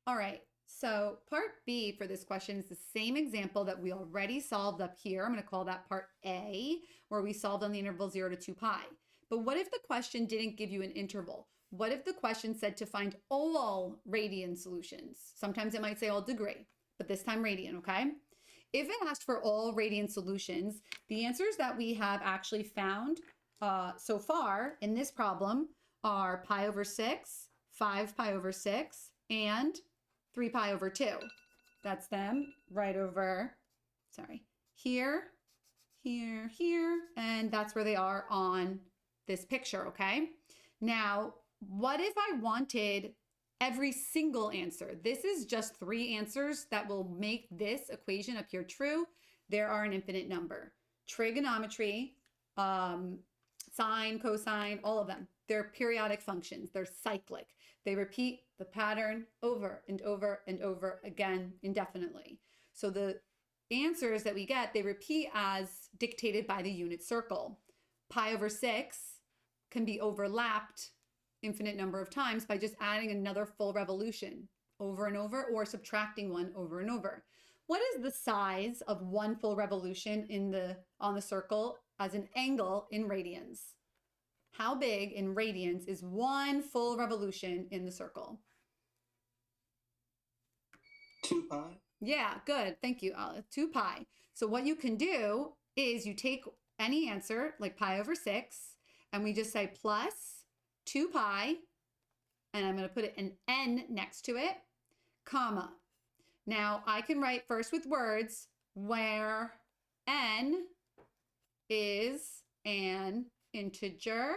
All right, so part B for this question is the same example that we already solved up here. I'm going to call that part A, where we solved on the interval 0 to 2 pi. But what if the question didn't give you an interval? What if the question said to find all radian solutions? Sometimes it might say all degree, but this time radian, okay? If it asked for all radian solutions, the answers that we have actually found so far in this problem are pi over 6, 5 pi over 6, and 3 pi over 2. That's them right over, here, here, here, and that's where they are on this picture, okay? Now, what if I wanted every single answer? This is just 3 answers that will make this equation appear true. There are an infinite number. Trigonometry, sine, cosine, all of them. They're periodic functions. They're cyclic. They repeat the pattern over and over and over again indefinitely. So the answers that we get, they repeat as dictated by the unit circle. Pi over 6 can be overlapped infinite number of times by just adding another full revolution over and over, or subtracting one over and over. What is the size of one full revolution on the circle as an angle in radians? How big in radians is one full revolution in the circle? 2 pi. Yeah, good. Thank you, Alice. 2 pi. So what you can do is you take any answer, like pi over 6, and we just say plus 2 pi, and I'm going to put an n next to it, comma. Now, I can write first with words where n is an integer.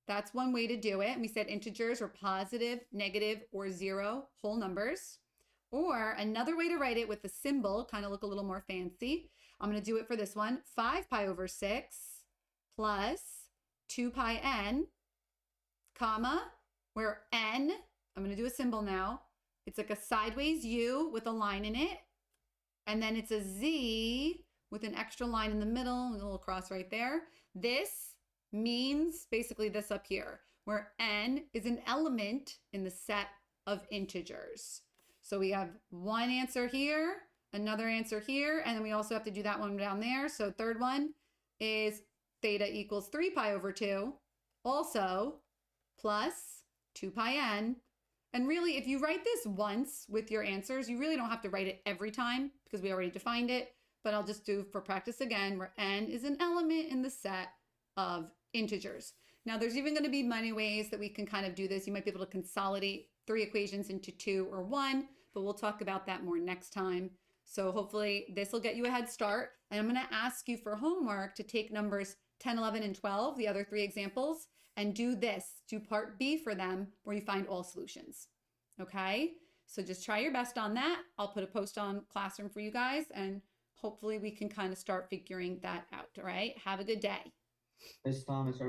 That's one way to do it. And we said integers are positive, negative, or 0 whole numbers. Or another way to write it with the symbol, kind of look a little more fancy. I'm going to do it for this one. 5 pi over 6 plus 2 pi n, comma, where n, I'm going to do a symbol now. It's like a sideways U with a line in it. And then it's a Z with an extra line in the middle, a little cross right there. This means basically this up here, where n is an element in the set of integers. So we have one answer here, another answer here, and then we also have to do that one down there. So third one is theta equals 3 pi over 2, also plus 2 pi n. And really, if you write this once with your answers, you really don't have to write it every time because we already defined it, but I'll just do for practice again, where n is an element in the set of integers. Now, there's even going to be many ways that we can kind of do this. You might be able to consolidate 3 equations into 2 or 1, but we'll talk about that more next time. So hopefully this will get you a head start. And I'm going to ask you for homework to take numbers 10, 11, and 12, the other 3 examples, and do this, do part B for them, where you find all solutions. Okay? So just try your best on that. I'll put a post on Classroom for you guys, and hopefully we can kind of start figuring that out. All right? Have a good day. Miss Thomas,